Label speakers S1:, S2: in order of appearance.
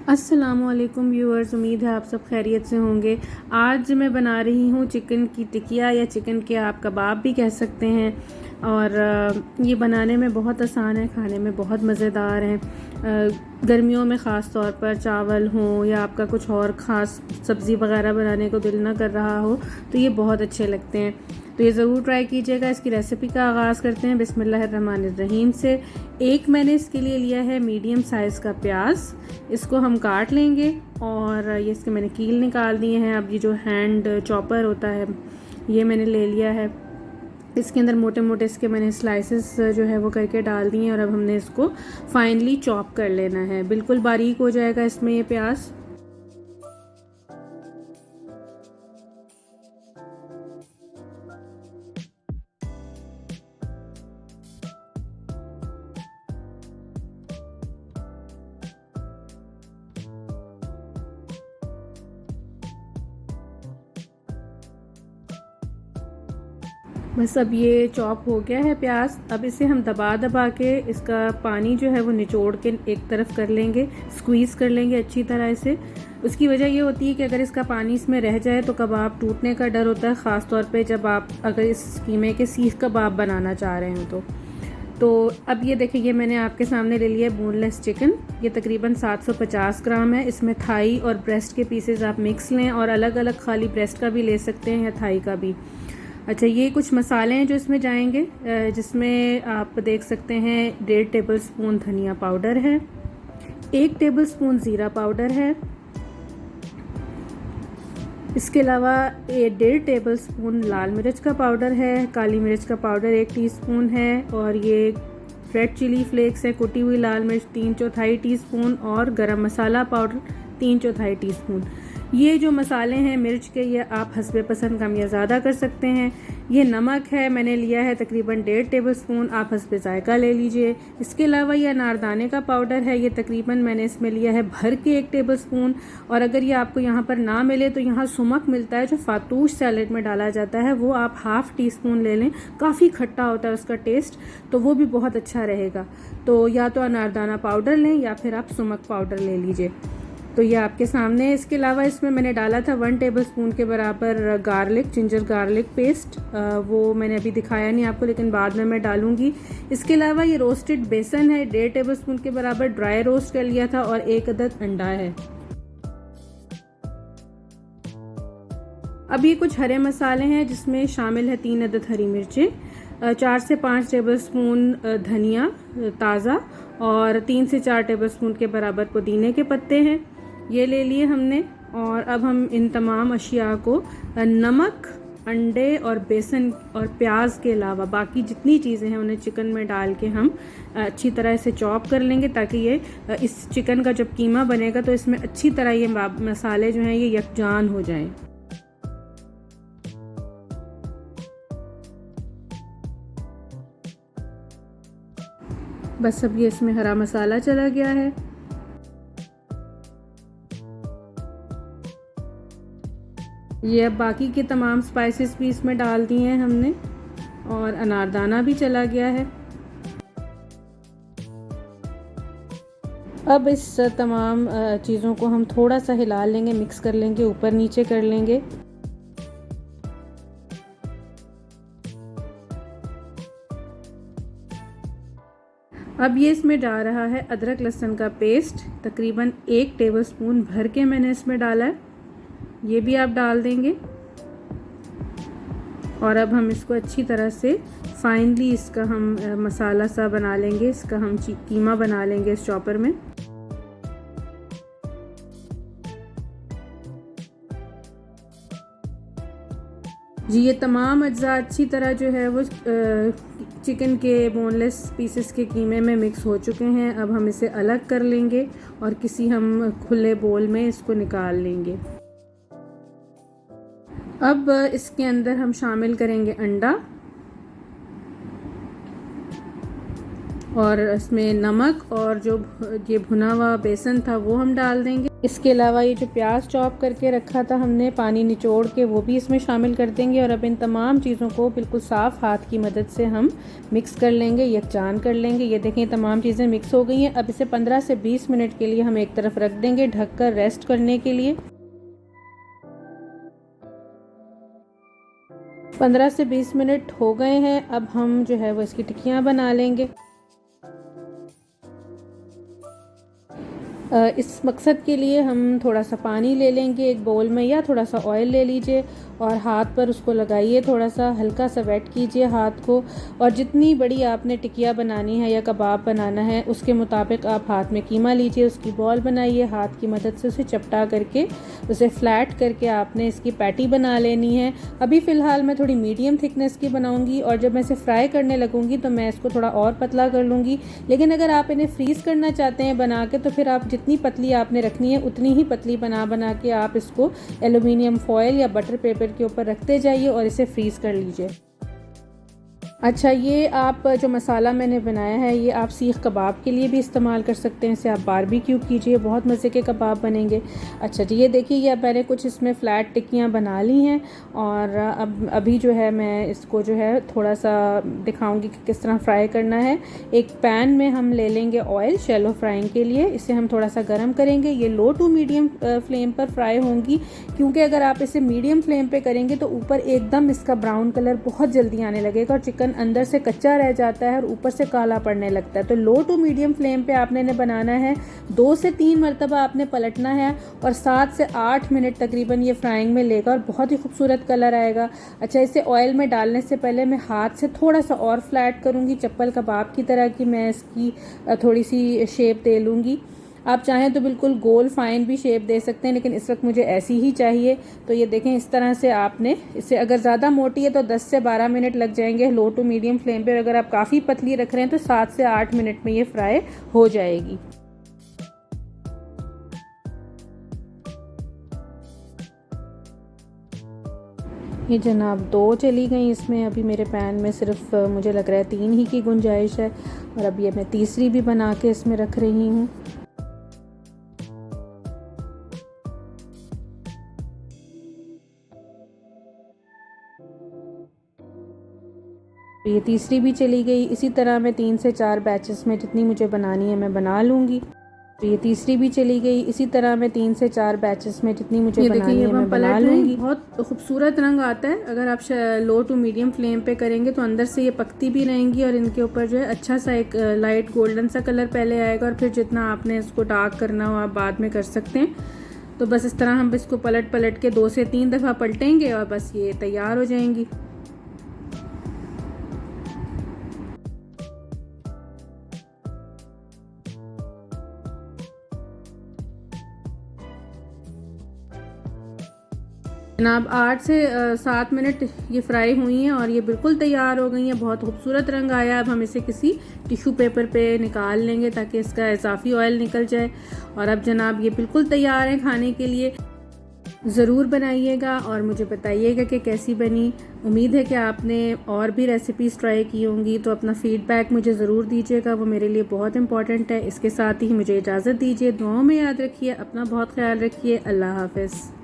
S1: अस्सलामुअलैकुम व्यूअर्स, उम्मीद है आप सब खैरियत से होंगे। आज मैं बना रही हूँ चिकन की टिकिया या चिकन के आप कबाब भी कह सकते हैं। और ये बनाने में बहुत आसान है, खाने में बहुत मज़ेदार हैं। गर्मियों में ख़ास तौर पर चावल हों या आपका कुछ और ख़ास सब्ज़ी वगैरह बनाने को दिल ना कर रहा हो तो ये बहुत अच्छे लगते हैं। तो ये ज़रूर ट्राई कीजिएगा। इसकी रेसिपी का आगाज़ करते हैं बिस्मिल्लाहिर्रहमानिर्रहीम से। एक मैंने इसके लिए लिया है मीडियम साइज़ का प्याज, इसको हम काट लेंगे और ये इसके मैंने कील निकाल दिए हैं। अब ये जो हैंड चॉपर होता है ये मैंने ले लिया है, इसके अंदर मोटे मोटे इसके मैंने स्लाइसेस जो है वो करके डाल दिए हैं और अब हमने इसको फाइनली चॉप कर लेना है। बिल्कुल बारीक हो जाएगा इसमें ये प्याज। बस अब ये चॉप हो गया है प्याज। अब इसे हम दबा दबा के इसका पानी जो है वो निचोड़ के एक तरफ कर लेंगे, स्क्वीज़ कर लेंगे अच्छी तरह से। उसकी वजह ये होती है कि अगर इसका पानी इसमें रह जाए तो कबाब टूटने का डर होता है, ख़ास तौर पे जब आप अगर इस कीमे के सीख कबाब बनाना चाह रहे हैं तो अब ये देखिए, ये मैंने आपके सामने ले लिया है बोनलेस चिकन। ये तकरीबन 750 ग्राम है। इसमें थाई और ब्रेस्ट के पीसेस आप मिक्स लें और अलग अलग खाली ब्रेस्ट का भी ले सकते हैं या थाई का भी। अच्छा, ये कुछ मसाले हैं जो इसमें जाएंगे, जिसमें आप देख सकते हैं 1.5 टेबल स्पून धनिया पाउडर है, 1 टेबल स्पून ज़ीरा पाउडर है, इसके अलावा 1.5 टेबल स्पून लाल मिर्च का पाउडर है, काली मिर्च का पाउडर 1 टीस्पून है और ये रेड चिली फ्लेक्स है, कुटी हुई लाल मिर्च 3/4 टीस्पून और गरम मसाला पाउडर 3/4 टीस्पून। ये जो मसाले हैं मिर्च के, ये आप हस्बे पसंद कम या ज़्यादा कर सकते हैं। ये नमक है, मैंने लिया है तकरीबन 1.5 टेबल स्पून, आप हस्बे ज़ायका ले लीजिए। इसके अलावा ये अनारदाने का पाउडर है, ये तकरीबन मैंने इसमें लिया है भर के 1 टेबल स्पून। और अगर ये आपको यहाँ पर ना मिले तो यहाँ सुमक मिलता है जो फातूश सैलेड में डाला जाता है, वो आप ½ टीस्पून ले लें। काफ़ी खट्टा होता है उसका टेस्ट, तो वो भी बहुत अच्छा रहेगा। तो या तो अनारदाना पाउडर लें या फिर आप सुमक पाउडर ले लीजिए। तो ये आपके सामने है। इसके अलावा इसमें मैंने डाला था 1 टेबल स्पून के बराबर गार्लिक, जिंजर गार्लिक पेस्ट। वो मैंने अभी दिखाया नहीं आपको, लेकिन बाद में मैं डालूंगी। इसके अलावा ये रोस्टेड बेसन है, 1.5 टेबल स्पून के बराबर ड्राई रोस्ट कर लिया था और 1 अदद अंडा है। अब ये कुछ हरे मसाले हैं जिसमें शामिल है 3 अदद हरी मिर्चें, 4 से 5 टेबल स्पून धनिया ताज़ा और 3 से 4 टेबल स्पून के बराबर पुदीने के पत्ते हैं, ये ले लिए हमने। और अब हम इन तमाम अशिया को नमक, अंडे और बेसन और प्याज के अलावा बाकी जितनी चीज़ें हैं उन्हें चिकन में डाल के हम अच्छी तरह से चॉप कर लेंगे, ताकि ये इस चिकन का जब कीमा बनेगा तो इसमें अच्छी तरह ये मसाले जो हैं ये यकजान हो जाएं। बस अब ये इसमें हरा मसाला चला गया है। ये अब बाकी के तमाम स्पाइसेस भी इसमें डाल दिए हैं हमने और अनारदाना भी चला गया है। अब इस तमाम चीज़ों को हम थोड़ा सा हिला लेंगे, मिक्स कर लेंगे, ऊपर नीचे कर लेंगे। अब ये इसमें जा रहा है अदरक लहसुन का पेस्ट, तकरीबन 1 टेबल स्पून भर के मैंने इसमें डाला है, ये भी आप डाल देंगे। और अब हम इसको अच्छी तरह से फाइनली इसका हम मसाला सा बना लेंगे, इसका हम कीमा बना लेंगे इस चॉपर में। जी, ये तमाम अज्जा अच्छी तरह जो है वो चिकन के बोनलेस पीसेस के कीमे में मिक्स हो चुके हैं। अब हम इसे अलग कर लेंगे और किसी हम खुले बोल में इसको निकाल लेंगे। अब इसके अंदर हम शामिल करेंगे अंडा और इसमें नमक और जो ये भुना हुआ बेसन था वो हम डाल देंगे। इसके अलावा ये जो प्याज चॉप करके रखा था हमने पानी निचोड़ के, वो भी इसमें शामिल कर देंगे। और अब इन तमाम चीज़ों को बिल्कुल साफ़ हाथ की मदद से हम मिक्स कर लेंगे, यकजान कर लेंगे। ये देखें तमाम चीज़ें मिक्स हो गई हैं। अब इसे 15 से 20 मिनट के लिए हम एक तरफ रख देंगे ढककर रेस्ट करने के लिए। 15 से 20 मिनट हो गए हैं। अब हम जो है वो इसकी टिक्कियाँ बना लेंगे। इस मकसद के लिए हम थोड़ा सा पानी ले लेंगे एक बाउल में, या थोड़ा सा ऑयल ले लीजिए और हाथ पर उसको लगाइए, थोड़ा सा हल्का सा वेट कीजिए हाथ को। और जितनी बड़ी आपने टिकिया बनानी है या कबाब बनाना है उसके मुताबिक आप हाथ में कीमा लीजिए, उसकी बॉल बनाइए, हाथ की मदद से उसे चपटा करके उसे फ्लैट करके आपने इसकी पैटी बना लेनी है। अभी फ़िलहाल मैं थोड़ी मीडियम थिकनेस की बनाऊँगी और जब मैं इसे फ्राई करने लगूँगी तो मैं इसको थोड़ा और पतला कर लूँगी। लेकिन अगर आप इन्हें फ्रीज़ करना चाहते हैं बना के, तो फिर आप जितनी पतली आपने रखनी है उतनी ही पतली बना के आप इसको एल्युमिनियम फॉयल या बटर पेपर के ऊपर रखते जाइए और इसे फ्रीज़ कर लीजिए। अच्छा, ये आप जो मसाला मैंने बनाया है ये आप सीख कबाब के लिए भी इस्तेमाल कर सकते हैं। इसे आप बारबेक्यू कीजिए, बहुत मज़े के कबाब बनेंगे। अच्छा जी, ये देखिए ये मैंने कुछ इसमें फ़्लैट टिक्कियाँ बना ली हैं और अब अभी जो है मैं इसको जो है थोड़ा सा दिखाऊंगी कि किस तरह फ्राई करना है। एक पैन में हम ले लेंगे ऑयल शैलो फ्राइंग के लिए। इसे हम थोड़ा सा गर्म करेंगे। ये लो टू मीडियम फ्लेम पर फ्राई होंगी, क्योंकि अगर आप इसे मीडियम फ्लेम पर करेंगे तो ऊपर एकदम इसका ब्राउन कलर बहुत जल्दी आने लगेगा और चिकन अंदर से कच्चा रह जाता है और ऊपर से काला पड़ने लगता है। तो लो टू मीडियम फ्लेम पे आपने इन्हें बनाना है। 2 से 3 मरतबा आपने पलटना है और 7 से 8 मिनट तकरीबन ये फ्राइंग में लेगा और बहुत ही खूबसूरत कलर आएगा। अच्छा, इसे ऑयल में डालने से पहले मैं हाथ से थोड़ा सा और फ्लैट करूँगी, चप्पल कबाब की तरह की मैं इसकी थोड़ी सी शेप दे लूँगी। आप चाहें तो बिल्कुल गोल फाइन भी शेप दे सकते हैं, लेकिन इस वक्त मुझे ऐसी ही चाहिए। तो ये देखें इस तरह से आपने इसे, अगर ज़्यादा मोटी है तो 10 से 12 मिनट लग जाएंगे लो टू मीडियम फ्लेम पे। अगर आप काफ़ी पतली रख रहे हैं तो 7 से 8 मिनट में ये फ्राई हो जाएगी। ये जनाब 2 चली गई इसमें। अभी मेरे पैन में सिर्फ मुझे लग रहा है 3 ही की गुंजाइश है और अब ये मैं तीसरी भी बना के इसमें रख रही हूँ। ये तीसरी भी चली गई। इसी तरह मैं 3 से 4 बैचेस में जितनी मुझे बनानी है मैं बना लूँगी। ये तीसरी भी चली गई। इसी तरह मैं 3 से 4 बैचेस में जितनी मुझे बनानी है मैं बना लूँगी। बहुत खूबसूरत रंग आता है अगर आप लो टू मीडियम फ्लेम पे करेंगे तो अंदर से ये पकती भी रहेंगी और इनके ऊपर जो है अच्छा सा एक लाइट गोल्डन सा कलर पहले आएगा और फिर जितना आपने इसको डार्क करना हो आप बाद में कर सकते हैं। तो बस इस तरह हम इसको पलट के 2 से 3 दफ़ा पलटेंगे और बस ये तैयार हो जाएंगी। जनाब 8 से 7 मिनट ये फ्राई हुई हैं और ये बिल्कुल तैयार हो गई हैं। बहुत खूबसूरत रंग आया। अब हम इसे किसी टिश्यू पेपर पे निकाल लेंगे ताकि इसका इजाफी ऑयल निकल जाए। और अब जनाब ये बिल्कुल तैयार हैं खाने के लिए। ज़रूर बनाइएगा और मुझे बताइएगा कि कैसी बनी। उम्मीद है कि आपने और भी रेसिपीज़ ट्राई की होंगी, तो अपना फ़ीडबैक मुझे ज़रूर दीजिएगा, वो मेरे लिए बहुत इंपॉर्टेंट है। इसके साथ ही मुझे इजाज़त दीजिए। दुआओं में याद रखिए, अपना बहुत ख्याल रखिए। अल्लाह हाफ़िज़।